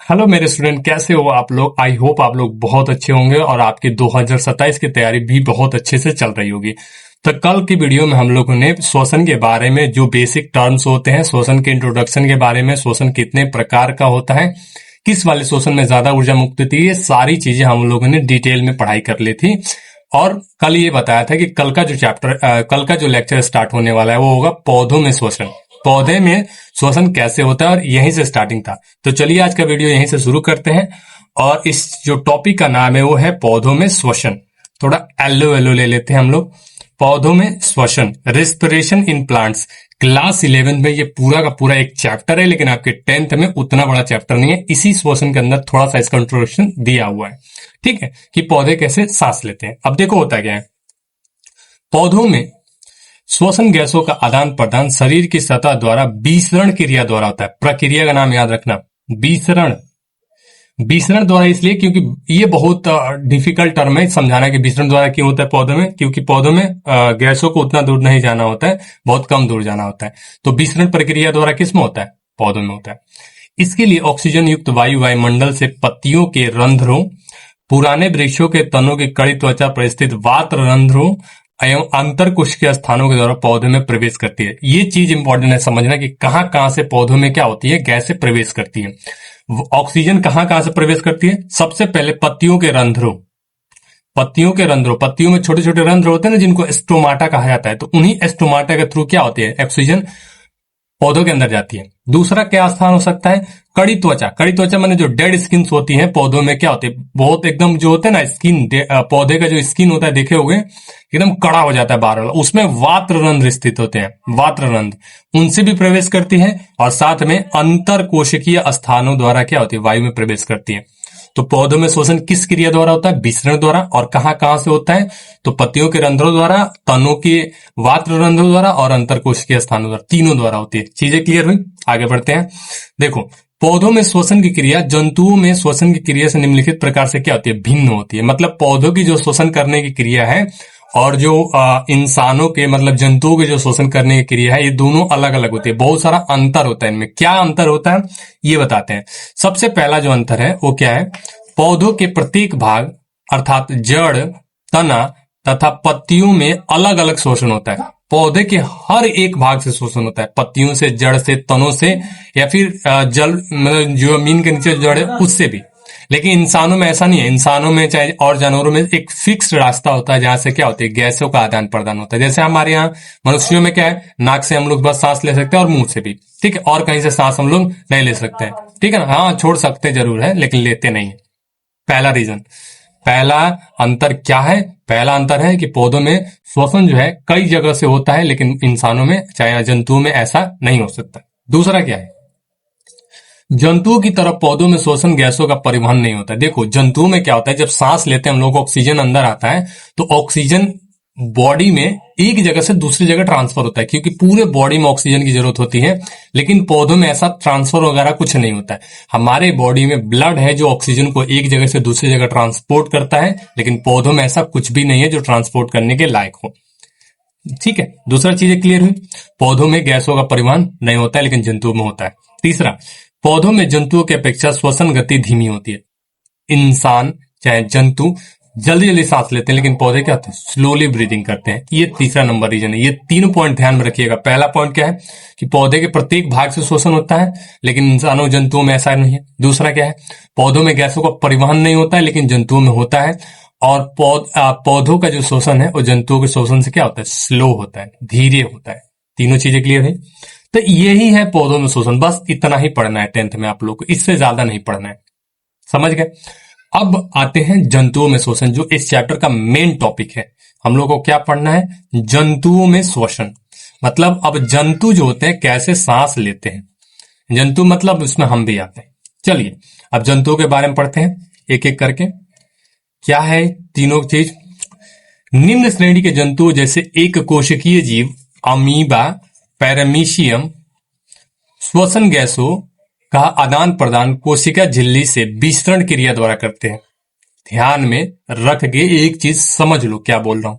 Hello मेरे student, कैसे हो आप लोग। आई होप आप लोग बहुत अच्छे होंगे और आपकी 2027 की तैयारी भी बहुत अच्छे से चल रही होगी। तो कल की वीडियो में हम लोगों ने श्वसन के बारे में, जो बेसिक टर्म्स होते हैं श्वसन के इंट्रोडक्शन के बारे में, श्वसन कितने प्रकार का होता है, किस वाले श्वसन में ज्यादा ऊर्जा मुक्त होती है, ये सारी चीजें हम लोगों ने डिटेल में पढ़ाई कर ली थी। और कल ये बताया था कि कल का जो लेक्चर स्टार्ट होने वाला है वो होगा पौधों में श्वसन। पौधे में श्वसन कैसे होता है, और यहीं से स्टार्टिंग था। तो चलिए आज का वीडियो यहीं से शुरू करते हैं। और इस जो टॉपिक का नाम है वो है पौधों में श्वसन। थोड़ा एलो एलो ले लेते हैं हम लोग। पौधों में श्वसन, रेस्पिरेशन इन प्लांट्स। क्लास 11 में ये पूरा का पूरा एक चैप्टर है, लेकिन आपके 10th में उतना बड़ा चैप्टर नहीं है। इसी श्वसन के अंदर थोड़ा सा इसका इंट्रोडक्शन दिया हुआ है, ठीक है, कि पौधे कैसे सांस लेते हैं। अब देखो होता क्या है, पौधों में श्वसन गैसों का आदान प्रदान शरीर की सतह द्वारा विसरण क्रिया द्वारा होता है। प्रक्रिया का नाम याद रखना, विसरण। विसरण द्वारा इसलिए क्योंकि ये बहुत डिफिकल्ट टर्म है समझाना कि विसरण द्वारा क्यों होता है पौधों में, क्योंकि पौधों में गैसों को उतना दूर नहीं जाना होता है, बहुत कम दूर जाना होता है। तो विसरण प्रक्रिया द्वारा किस में होता है? पौधों में होता है। इसके लिए ऑक्सीजन युक्त वायु वायुमंडल से पत्तियों के रंध्रों, पुराने वृक्षों के तनों की कड़ी त्वचा पर स्थित वात रंध्रों एवं अंतर कुश के स्थानों के द्वारा पौधे में प्रवेश करती है। ये चीज इंपॉर्टेंट है समझना कि कहां कहां से पौधों में क्या होती है, गैसें प्रवेश करती है। ऑक्सीजन कहां कहां से प्रवेश करती है? सबसे पहले पत्तियों के रंध्रों। पत्तियों में छोटे छोटे रंध्र होते हैं ना, जिनको स्टोमाटा कहा जाता है। तो उन्हीं स्टोमाटा के थ्रू क्या होती है, ऑक्सीजन पौधों के अंदर जाती है। दूसरा क्या स्थान हो सकता है? कड़ी त्वचा। कड़ी त्वचा माने जो डेड स्किन होती है पौधों में, क्या होती है, बहुत एकदम जो होते हैं ना स्किन, पौधे का जो स्किन होता है देखे होंगे, एकदम कड़ा हो जाता है बाहर वाला, उसमें वात्र रंध्र स्थित होते हैं। वात्र रंध्र उनसे भी प्रवेश करती है, और साथ में अंतर कोशिकीय स्थानों द्वारा क्या होती है, वायु में प्रवेश करती है। तो पौधों में श्वसन किस क्रिया द्वारा होता है? विसरण द्वारा। और कहां कहां से होता है? तो पत्तियों के रंध्रों द्वारा, तनों के वात्र रंध्रों द्वारा और अंतरकोशिकीय स्थानों द्वारा, तीनों द्वारा होती है। चीजें क्लियर हुई? आगे बढ़ते हैं। देखो, पौधों में श्वसन की क्रिया जंतुओं में श्वसन की क्रिया से निम्नलिखित प्रकार से क्या होती है, भिन्न होती है। मतलब पौधों की जो श्वसन करने की क्रिया है और जो इंसानों के मतलब जंतुओं के जो शोषण करने की क्रिया है, ये दोनों अलग अलग होती है। बहुत सारा अंतर होता है इनमें। क्या अंतर होता है ये बताते हैं। सबसे पहला जो अंतर है वो क्या है, पौधों के प्रत्येक भाग अर्थात जड़, तना तथा पत्तियों में अलग अलग शोषण होता है। पौधे के हर एक भाग से शोषण होता है, पत्तियों से, जड़ से, तनों से, या फिर जल मतलब जो जमीन के नीचे जड़ है उससे भी। लेकिन इंसानों में ऐसा नहीं है। इंसानों में चाहे और जानवरों में एक फिक्स रास्ता होता है जहां से क्या होती है, गैसों का आदान प्रदान होता है। जैसे हमारे यहाँ मनुष्यों में क्या है, नाक से हम लोग बस सांस ले सकते हैं और मुंह से भी, ठीक है, और कहीं से सांस हम लोग नहीं ले सकते हैं, ठीक है ना। हाँ, छोड़ सकते जरूर है लेकिन लेते नहीं है। पहला रीजन, पहला अंतर क्या है? पहला अंतर है कि पौधों में श्वसन जो है कई जगह से होता है, लेकिन इंसानों में चाहे जंतुओं में ऐसा नहीं हो सकता। दूसरा क्या है, जंतुओं की तरह पौधों में श्वसन गैसों का परिवहन नहीं होता है। देखो जंतुओं में क्या होता है, जब सांस लेते हैं हम लोग, ऑक्सीजन अंदर आता है तो ऑक्सीजन बॉडी में एक जगह से दूसरी जगह ट्रांसफर होता है, क्योंकि पूरे बॉडी में ऑक्सीजन की जरूरत होती है। लेकिन पौधों में ऐसा ट्रांसफर वगैरह कुछ नहीं होता है। हमारे बॉडी में ब्लड है जो ऑक्सीजन को एक जगह से दूसरी जगह ट्रांसपोर्ट करता है, लेकिन पौधों में ऐसा कुछ भी नहीं है जो ट्रांसपोर्ट करने के लायक हो, ठीक है। दूसरा चीजें क्लियर हुई, पौधों में गैसों का परिवहन नहीं होता है लेकिन जंतुओं में होता है। तीसरा, पौधों में जंतुओं की अपेक्षा श्वसन गति धीमी होती है। इंसान चाहे जंतु जल्दी जल्दी सांस लेते हैं, लेकिन पौधे क्या होते हैं, स्लोली ब्रीदिंग करते हैं। ये तीसरा नंबर रीजन है। ये तीनों पॉइंट ध्यान में रखिएगा। पहला पॉइंट क्या है कि पौधे के प्रत्येक भाग से श्वसन होता है, लेकिन इंसानों जंतुओं में ऐसा नहीं है। दूसरा क्या है, पौधों में गैसों का परिवहन नहीं होता है लेकिन जंतुओं में होता है। और पौधों का जो शोषण है वो जंतुओं के शोषण से क्या होता है, स्लो होता है, धीरे होता है। तीनों चीजें क्लियर है। तो यही है पौधों में शोषण। बस इतना ही पढ़ना है 10th में आप लोग को, इससे ज्यादा नहीं पढ़ना है, समझ गए। अब आते हैं जंतुओं में शोषण, जो इस चैप्टर का मेन टॉपिक है। हम लोग को क्या पढ़ना है, जंतुओं में श्वसन। मतलब अब जंतु जो होते हैं कैसे सांस लेते हैं, जंतु मतलब उसमें हम भी आते हैं। चलिए अब जंतुओं के बारे में पढ़ते हैं एक एक करके। क्या है तीनों चीज, निम्न श्रेणी के जंतु जैसे एक कोशिकीय जीव, अमीबा, पैरामीशियम, श्वसन गैसों का आदान प्रदान कोशिका झिल्ली से विसरण क्रिया द्वारा करते हैं। ध्यान में रख के एक चीज समझ लो क्या बोल रहा हूं।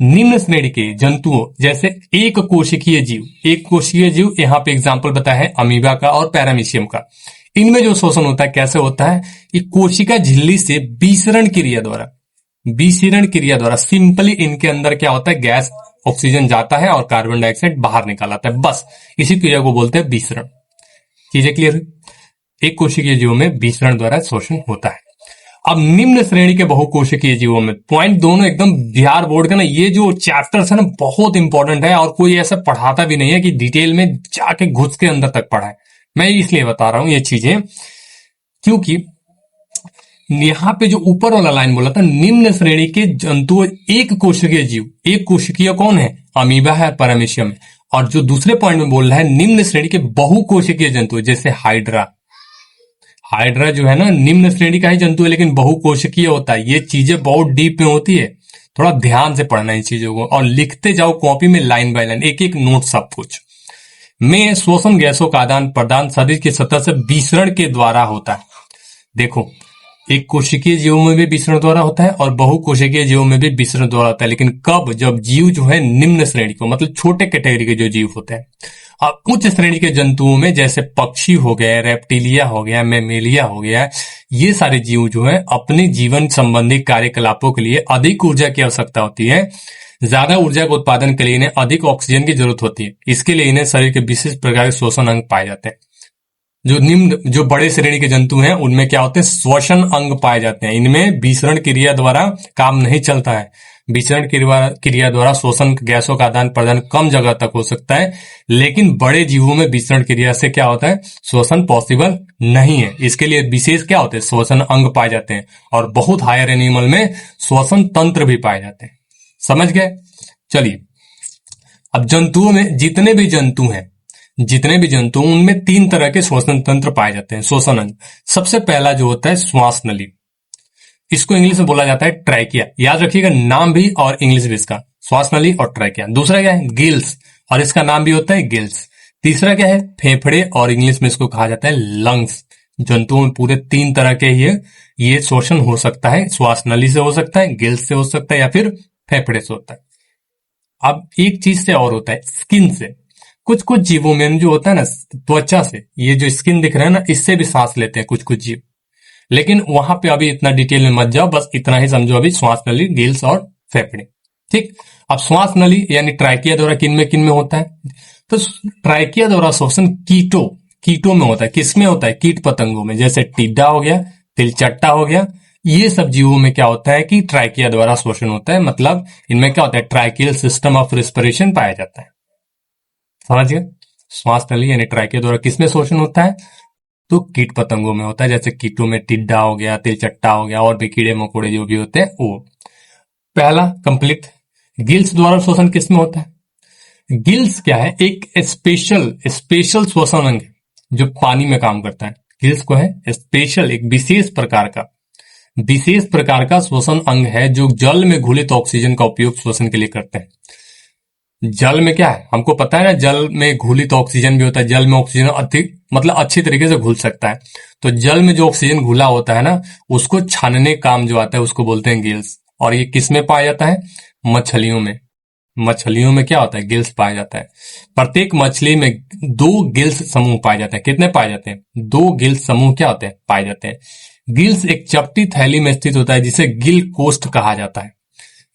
निम्न श्रेणी के जंतुओं जैसे एक कोशिकीय जीव, एक कोशिकीय जीव, यहां पे एग्जांपल बताया है अमीबा का और पैरामीशियम का। इनमें जो शोषण होता है कैसे होता है कि कोशिका झिल्ली से विसरण क्रिया द्वारा सिंपली इनके अंदर क्या होता है, गैस ऑक्सीजन जाता है और कार्बन डाइऑक्साइड बाहर निकाल आता है, बस इसी क्रिया को बोलते हैं विसरण। चीजें क्लियर हुई? एक कोशिकीय जीवों में विसरण द्वारा शोषण होता है। अब निम्न श्रेणी के बहुकोशिकीय जीवों में, पॉइंट दोनों एकदम बिहार बोर्ड का ना, ये जो चैप्टर्स है ना बहुत इंपॉर्टेंट है और कोई ऐसा पढ़ाता भी नहीं है कि डिटेल में जाके घुस के अंदर तक पढ़ा है। मैं इसलिए बता रहा हूं ये चीजें क्योंकि यहां पे जो ऊपर वाला लाइन बोला था, निम्न श्रेणी के जंतु एक कोशिकीय जीव, एक कोशिकीय कौन है, अमीबा है, पैरामीशियम है। और जो दूसरे पॉइंट में बोल रहा है निम्न श्रेणी के बहुकोशिकीय जंतु, जैसे हाइड्रा जो है ना निम्न श्रेणी का ही जंतु है लेकिन बहुकोशिकीय होता है। ये चीजें बहुत डीप में होती है, थोड़ा ध्यान से पढ़ना इन चीजों को और लिखते जाओ कॉपी में लाइन बाय लाइन, एक एक नोट सब कुछ में। श्वसन गैसों का आदान प्रदान शरीर की सतह से विसरण के द्वारा होता है। देखो, एक कोशिकीय जीवों में भी विसरण द्वारा होता है और बहुकोशिकीय जीवों में भी विसरण द्वारा होता है, लेकिन कब, जब जीव जो है निम्न श्रेणी को, मतलब छोटे कैटेगरी के जो जीव होते हैं। अब उच्च श्रेणी के जंतुओं में जैसे पक्षी हो गए, रेप्टिलिया हो गया, मैमेलिया हो गया, ये सारे जीव जो है अपने जीवन संबंधी कार्यकलापों के लिए अधिक ऊर्जा की आवश्यकता होती है। ज्यादा ऊर्जा के उत्पादन के लिए इन्हें अधिक ऑक्सीजन की जरूरत होती है। इसके लिए इन्हें शरीर के विशेष प्रकार के श्वसन अंग पाए जाते हैं। जो बड़े श्रेणी के जंतु हैं उनमें क्या होते हैं, श्वसन अंग पाए जाते हैं। इनमें विसरण क्रिया द्वारा काम नहीं चलता है। विसरण क्रिया द्वारा श्वसन गैसों का आदान प्रदान कम जगह तक हो सकता है, लेकिन बड़े जीवों में विसरण क्रिया से क्या होता है, श्वसन पॉसिबल नहीं है। इसके लिए विशेष क्या होते हैं, श्वसन अंग पाए जाते हैं। और बहुत हायर एनिमल में श्वसन तंत्र भी पाए जाते हैं। समझ गए? चलिए, अब जंतुओं में जितने भी जंतु उनमें 3 तरह के श्वसन तंत्र पाए जाते हैं, श्वसन अंग। सबसे पहला जो होता है श्वास नली, इसको इंग्लिश में बोला जाता है ट्रैकिया। याद रखिएगा नाम भी और इंग्लिश भी इसका, श्वास नली और ट्रैकिया। दूसरा क्या है, गिल्स, और इसका नाम भी होता है गिल्स। तीसरा क्या है, फेफड़े, और इंग्लिश में इसको कहा जाता है लंग्स। जंतुओं में पूरे 3 तरह के ये शोषण हो सकता है। श्वास नली से हो सकता है, गिल्स से हो सकता है, या फिर फेफड़े से होता है। अब एक चीज से और होता है, स्किन से। कुछ जीवों में जो होता है ना, त्वचा से, ये जो स्किन दिख रहा है ना, इससे भी सांस लेते हैं कुछ जीव। लेकिन वहां पे अभी इतना डिटेल में मत जाओ, बस इतना ही समझो अभी, श्वास नली, गिल्स और फेफड़े। ठीक। अब श्वास नली यानी ट्राइकिया द्वारा किन में होता है, तो ट्राइकिया द्वारा शोषण कीटों में होता है। किसमें होता है, कीट पतंगों में, जैसे टिड्डा हो गया, तिलचट्टा हो गया, ये सब जीवों में क्या होता है कि ट्राइकिया द्वारा शोषण होता है। मतलब इनमें क्या होता है, ट्राइकियल सिस्टम ऑफ रेस्पिरेशन पाया जाता है। समझ गए? श्वास नली यानी ट्राइकिया द्वारा किसमें शोषण होता है, तो कीट पतंगों में होता है। जैसे कीटों में टिड्डा हो गया, तिलचट्टा हो गया, और भी कीड़े मकोड़े जो भी होते हैं वो। पहला कंप्लीट। गिल्स द्वारा शोषण किसमें होता है, गिल्स क्या है, एक स्पेशल श्वसन अंग है जो पानी में काम करता है। गिल्स को है स्पेशल, एक विशेष प्रकार का श्वसन अंग है जो जल में घुलित ऑक्सीजन का उपयोग श्वसन के लिए करते हैं। जल में क्या है, हमको पता है ना, जल में घुलित ऑक्सीजन भी होता है। जल में ऑक्सीजन अच्छी तरीके से घुल सकता है। तो जल में जो ऑक्सीजन घुला होता है ना, उसको छानने काम जो आता है उसको बोलते हैं गिल्स। और ये किस में पाया जाता है, मछलियों में क्या होता है, गिल्स पाया जाता है। प्रत्येक मछली में 2 गिल्स समूह पाए जाते हैं। कितने पाए जाते हैं, 2 गिल्स समूह क्या होते हैं, पाए जाते हैं। गिल्स एक चपटी थैली में स्थित होता है जिसे गिल कोष्ठ कहा जाता है।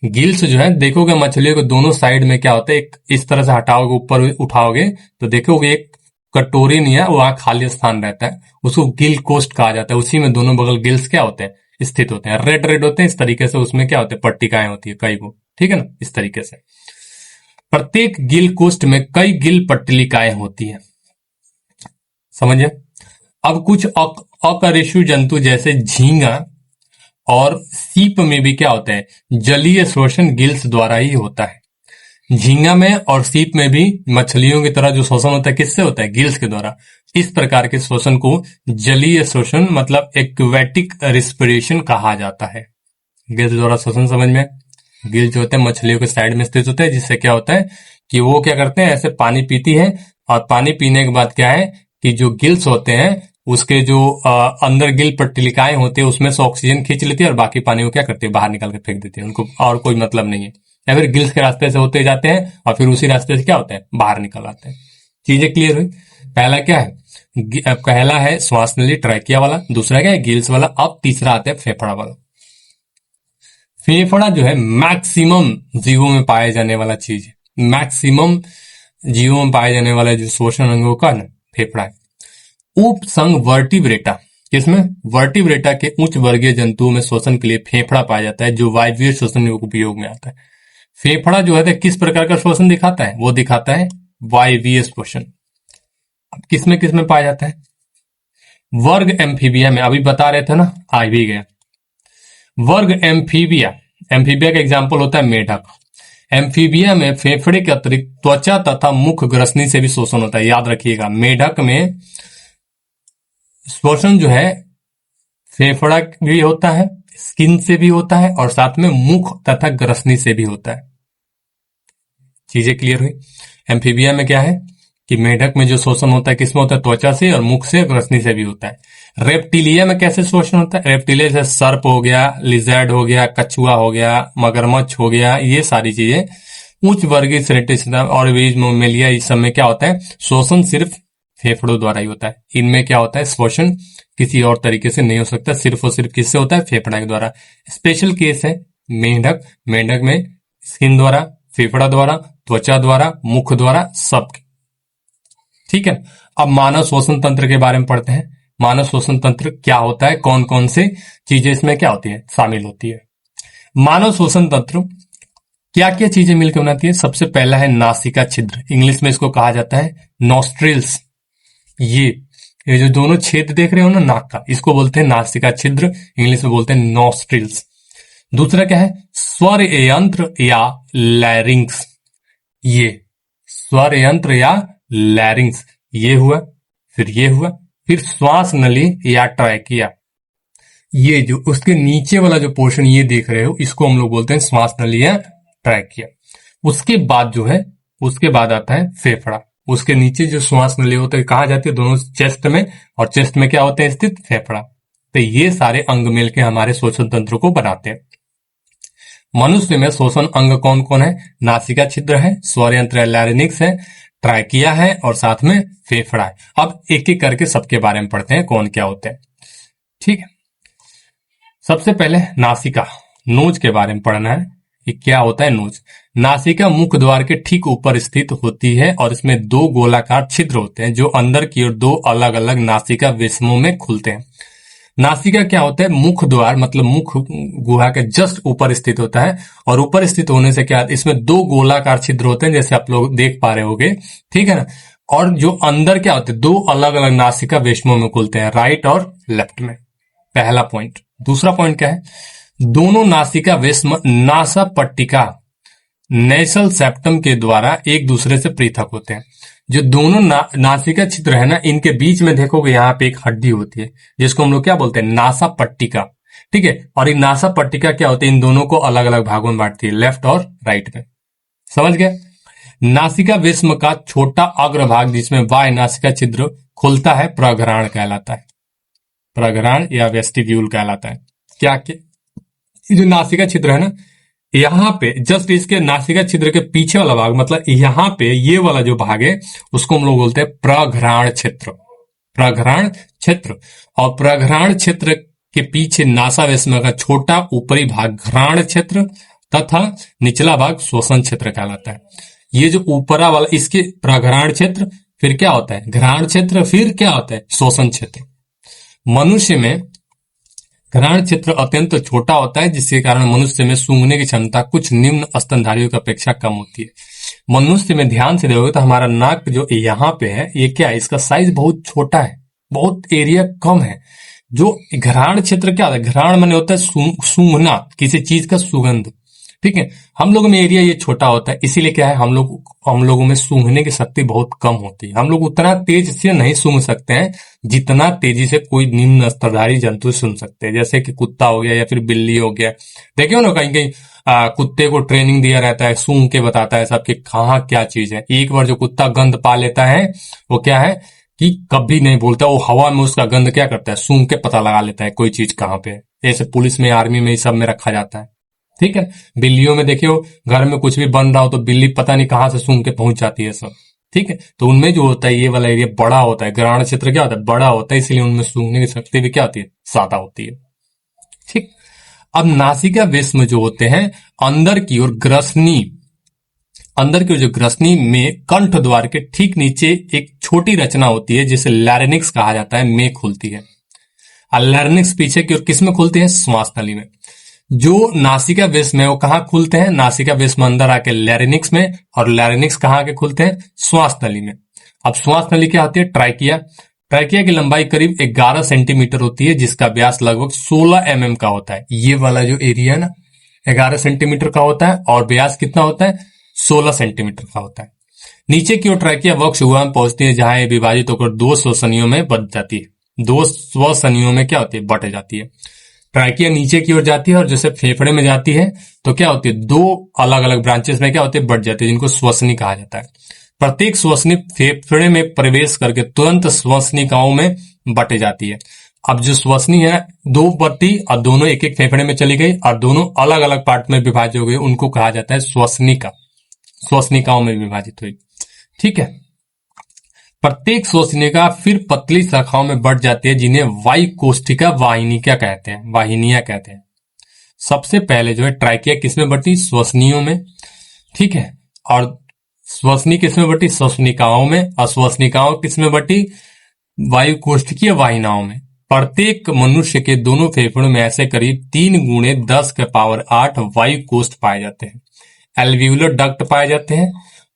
गिल्स जो है, देखोगे मछलियों के दोनों साइड में क्या होता है, एक इस तरह से हटाओगे, ऊपर उठाओगे तो देखोगे एक कटोरी नहीं है, वहां खाली स्थान रहता है, उसको गिल कोष्ठ कहा जाता है। उसी में दोनों बगल गिल्स क्या होते हैं, स्थित होते हैं। रेड होते हैं इस तरीके से, उसमें क्या होते हैं, पट्टिकाएं होती है कई को, ठीक है ना, इस तरीके से। प्रत्येक गिल कोष्ठ में कई गिल पट्टिकाएं होती है। समझिए? अब कुछ अकशेरुकीय जंतु जैसे झींगा और सीप में भी क्या होता है, जलीय शोषण गिल्स द्वारा ही होता है। झींगा में और सीप में भी मछलियों की तरह जो शोषण होता है, किससे होता है, गिल्स के द्वारा। इस प्रकार के शोषण को जलीय शोषण मतलब एक्वेटिक रेस्पिरेशन कहा जाता है। गिल्स द्वारा शोषण समझ में। गिल्स जो होते हैं मछलियों के साइड में स्थित होते हैं, जिससे क्या होता है कि वो क्या करते हैं, ऐसे पानी पीती है, और पानी पीने के बाद क्या है कि जो गिल्स होते हैं उसके जो अंदर गिल पट्टिकाएं होती है उसमें से ऑक्सीजन खींच लेती है और बाकी पानी को क्या करती है, बाहर निकाल के फेंक देती है। उनको और कोई मतलब नहीं है। या फिर गिल्स के रास्ते से होते जाते हैं और फिर उसी रास्ते से क्या होता है, बाहर निकल आते हैं। चीजें क्लियर हुई? पहला क्या है, पहला है श्वास नली ट्रैकिया वाला, दूसरा क्या है गिल्स वाला, अब तीसरा आता है फेफड़ा वाला। फेफड़ा जो है मैक्सिमम जीवों में पाए जाने वाला चीज है, मैक्सिमम जीवों में पाए जाने वाला जो श्वसन अंगों का ना फेफड़ा है। उप संघ वर्टिब्रेटा, किसमें वर्टिब्रेटा के उच्च वर्गीय जंतुओं में श्वसन के लिए फेफड़ा पाया जाता है, जो वायवीय श्वसन उपयोग में आता है। फेफड़ा जो है किस प्रकार का श्वसन दिखाता है, वो दिखाता है वायवीय श्वसन। अब किसमें किसमें पाया जाता है, वर्ग एम्फीबिया में, अभी बता रहे थे ना, आ भी गया। वर्ग एम्फीबिया, एम्फीबिया का एग्जाम्पल होता है मेढक। एम्फीबिया में फेफड़े के अतिरिक्त त्वचा तथा मुख ग्रसनी से भी शोषण होता है। याद रखिएगा, मेढक में श्वसन जो है फेफड़ा भी होता है, स्किन से भी होता है, और साथ में मुख तथा ग्रसनी से भी होता है। चीजें क्लियर हुई। एम्फीबिया में क्या है कि मेढक में जो शोषण होता है किसमें होता है, त्वचा से और मुख से, ग्रसनी से भी होता है। रेप्टिलिया में कैसे शोषण होता है, रेप्टिलिया से सर्प हो गया, लिजर्ड हो गया, कछुआ हो गया, मगरमच्छ हो गया, ये सारी चीजें उच्च वर्गीय सेरेटिसिटा और मेलिया, इस सब में क्या होता है, शोषण सिर्फ फेफड़ों द्वारा ही होता है। इनमें क्या होता है, श्वसन किसी और तरीके से नहीं हो सकता, सिर्फ और सिर्फ किससे होता है, फेफड़ा के द्वारा। स्पेशल केस है मेंढक, मेंढक में स्किन द्वारा, फेफड़ा द्वारा, त्वचा द्वारा, मुख द्वारा, सब। ठीक है, अब मानव श्वसन तंत्र के बारे में पढ़ते हैं। मानव श्वसन तंत्र क्या होता है, कौन कौन से चीजें इसमें क्या होती है, शामिल होती है। मानव श्वसन तंत्र क्या क्या चीजें मिलकर बनाती है। सबसे पहला है नासिका छिद्र, इंग्लिश में इसको कहा जाता है नॉस्ट्रिल्स। ये जो दोनों छेद देख रहे हो ना नाक का, इसको बोलते हैं नासिका छिद्र, इंग्लिश में बोलते हैं नॉस्ट्रिल्स। दूसरा क्या है, स्वर यंत्र या लैरिंग्स, ये स्वर यंत्र या लैरिंग्स, ये हुआ, फिर ये हुआ, फिर श्वास नली या ट्रैकिया, ये जो उसके नीचे वाला जो पोर्शन ये देख रहे हो, इसको हम लोग बोलते हैं श्वास नली या ट्रैकिया। उसके बाद जो है, उसके बाद आता है फेफड़ा। उसके नीचे जो श्वास नली होते हैं कहाँ जाती है, दोनों चेस्ट में, और चेस्ट में क्या होते हैं स्थित, फेफड़ा। तो ये सारे अंग मिलकर हमारे श्वसन तंत्र को बनाते हैं। मनुष्य में श्वसन अंग कौन कौन है, नासिका छिद्र है, स्वर यंत्र लैरिंक्स है, ट्रैकिया है, और साथ में फेफड़ा है। अब एक एक करके सबके बारे में पढ़ते हैं कौन क्या होते हैं। ठीक है, सबसे पहले नासिका, नोज के बारे में पढ़ना है कि क्या होता है नोज। नासिका मुख द्वार के ठीक ऊपर स्थित होती है और इसमें दो गोलाकार छिद्र होते हैं जो अंदर की ओर दो अलग अलग नासिका विषमों में खुलते हैं। नासिका क्या होता है, मुख द्वार मतलब मुख गुहा के जस्ट ऊपर स्थित होता है, और ऊपर स्थित होने से क्या, इसमें दो गोलाकार छिद्र होते हैं जैसे आप लोग देख पा रहे होगे, ठीक है ना। और जो अंदर क्या होते हैं, दो अलग अलग नासिका विषमों में खुलते हैं, राइट और लेफ्ट में। पहला पॉइंट। दूसरा पॉइंट क्या है, दोनों नासिका विषम नासा पट्टिका नेशल सेप्टम के द्वारा एक दूसरे से पृथक होते हैं। जो दोनों नासिका छिद्र है ना, इनके बीच में देखोगे यहाँ पे एक हड्डी होती है जिसको हम लोग क्या बोलते हैं, नासा पट्टिका। ठीक है, और ये नासा पट्टिका क्या होती है, इन दोनों को अलग अलग भागों में बांटती है, लेफ्ट और राइट में। समझ गए। नासिका विषम का छोटा अग्रभाग जिसमें बाह्य नासिका छिद्र खुलता है प्रघ्राण कहलाता है, प्रघ्राण या वेस्टिब्यूल कहलाता है। क्या जो नासिका छिद्र है ना, यहाँ पे जस्ट इसके नासिका छिद्र के पीछे वाला भाग, मतलब यहाँ पे ये वाला जो भाग है उसको हम लोग बोलते हैं प्रघ्राण क्षेत्र, प्रघ्राण क्षेत्र। और प्रघ्राण क्षेत्र के पीछे नासा विषम का छोटा ऊपरी भाग घ्राण क्षेत्र तथा निचला भाग श्वसन क्षेत्र कहलाता है। ये जो ऊपरा वाला इसके प्रघ्राण क्षेत्र, फिर क्या होता है घ्राण क्षेत्र, फिर क्या होता है श्वसन क्षेत्र। मनुष्य में घ्राण क्षेत्र अत्यंत छोटा होता है जिसके कारण मनुष्य में सूंघने की क्षमता कुछ निम्न स्तनधारियों की अपेक्षा कम होती है। मनुष्य में ध्यान से देखोगे तो हमारा नाक जो यहाँ पे है, ये क्या है, इसका साइज बहुत छोटा है, बहुत एरिया कम है। जो घ्राण क्षेत्र क्या होता है, घ्राण माने होता है सूंघना, किसी चीज का सुगंध। ठीक है, हम लोगों में एरिया ये छोटा होता है, इसीलिए क्या है, हम लोगों में सूंघने की शक्ति बहुत कम होती है। हम लोग उतना तेज से नहीं सूंघ सकते हैं जितना तेजी से कोई निम्न स्तनधारी जंतु सूंघ सकते हैं, जैसे कि कुत्ता हो गया या फिर बिल्ली हो गया। देखियो ना, कहीं कहीं कुत्ते को ट्रेनिंग दिया रहता है, सूंघ के बताता है सबके कहाँ क्या चीज है। एक बार जो कुत्ता गंध पा लेता है वो क्या है कि कभी नहीं बोलता, वो हवा में उसका गंध क्या करता है, सूंघ के पता लगा लेता है कोई चीज कहाँ पे है। जैसे पुलिस में, आर्मी में, सब में रखा जाता है। ठीक है, बिल्लियों में देखियो, घर में कुछ भी बन रहा हो तो बिल्ली पता नहीं कहां से सूंघ के पहुंच जाती है सब। ठीक है, तो उनमें जो होता है ये वाला एरिया बड़ा होता है, ग्रहण क्षेत्र क्या होता है, बड़ा होता है, इसलिए उनमें सूंघने की शक्ति भी क्या होती है, ज्यादा होती है। ठीक। अब नासिका विस्म जो होते हैं अंदर की ओर ग्रसनी, अंदर की जो ग्रसनी में कंठ द्वार के ठीक नीचे एक छोटी रचना होती है जिसे लैरिनिक्स कहा जाता है, में खुलती है। लैरिनिक्स पीछे की ओर किस में खुलते हैं, श्वास नली में। जो नासिका विस्म है वो कहाँ खुलते हैं, नासिका विस्म अंदर आके लैरिनिक्स में, और लैरिनिक्स कहाँ आके खुलते हैं, श्वास नली में। अब श्वास नली क्या होती है, ट्रैकिया। ट्रैकिया की लंबाई करीब 11 सेंटीमीटर होती है जिसका व्यास लगभग 16 mm का होता है। ये वाला जो एरिया है ना 11 सेंटीमीटर का होता है और व्यास कितना होता है, 16 सेंटीमीटर का होता है। नीचे की ओर ट्रैकिया वक्ष हुआ में पहुंचती है जहां ये विभाजित होकर दो श्वसनियों में बट जाती है। दो श्वसनियों में क्या होती है, बट जाती है। ट्रैकिया नीचे की ओर जाती है और जैसे फेफड़े में जाती है तो क्या होती है, दो अलग अलग ब्रांचेस में क्या होती है, बट जाती है, जिनको श्वसनी कहा जाता है। प्रत्येक श्वसनी फेफड़े में प्रवेश करके तुरंत श्वसनिकाओं में बट जाती है। अब जो श्वसनी है दो बटी और दोनों एक एक फेफड़े में चली गई और दोनों अलग अलग पार्ट में विभाजित हो गई, उनको कहा जाता है श्वसनिका, श्वसनिकाओं में विभाजित हुई। ठीक है, प्रत्येक श्वसनिका फिर पतली शाखाओं में बढ़ जाती है जिन्हें वायुकोष्ठिका वाहिनिका कहते हैं, वाहिनियां कहते हैं। सबसे पहले जो है ट्रैकिया किसमें बढ़ती, श्वसनियों में। ठीक है, और श्वसनी किसमें बढ़ती, श्वसनिकाओं में, और श्वसनिकाओं किसमें बढ़ती, वायुकोष्ठिकीय वाहिनियाओं में। प्रत्येक मनुष्य के दोनों फेफड़ों में ऐसे करीब 3 गुणे 10 के पावर 8 वायुकोष्ठ पाए जाते हैं। एल्वियुलर डक्ट पाए जाते हैं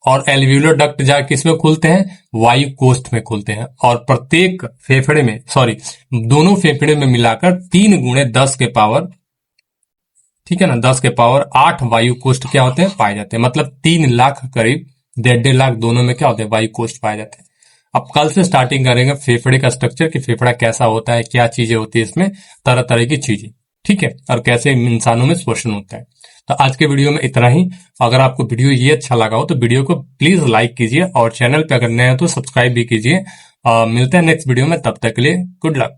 और एल्वियुलर डक्ट जा किसमें खुलते हैं, वायुकोष्ठ में खुलते हैं। और प्रत्येक फेफड़े में दोनों फेफड़े में मिलाकर 3 गुणे 10 के पावर, ठीक है ना, 10 के पावर 8 वायुकोष्ठ क्या होते हैं, पाए जाते हैं। मतलब 3 लाख करीब 1.5 लाख दोनों में क्या होते हैं, वायुकोष्ठ पाए जाते हैं। अब कल से स्टार्टिंग करेंगे फेफड़े का स्ट्रक्चर, कि फेफड़ा कैसा होता है, क्या चीजें होती है इसमें, तरह तरह की चीजें, ठीक है, और कैसे इंसानों में श्वसन होता है। तो आज के वीडियो में इतना ही। अगर आपको वीडियो ये अच्छा लगा हो तो वीडियो को प्लीज लाइक कीजिए और चैनल पे अगर नए हो तो सब्सक्राइब भी कीजिए। मिलते हैं नेक्स्ट वीडियो में, तब तक के लिए गुड लक।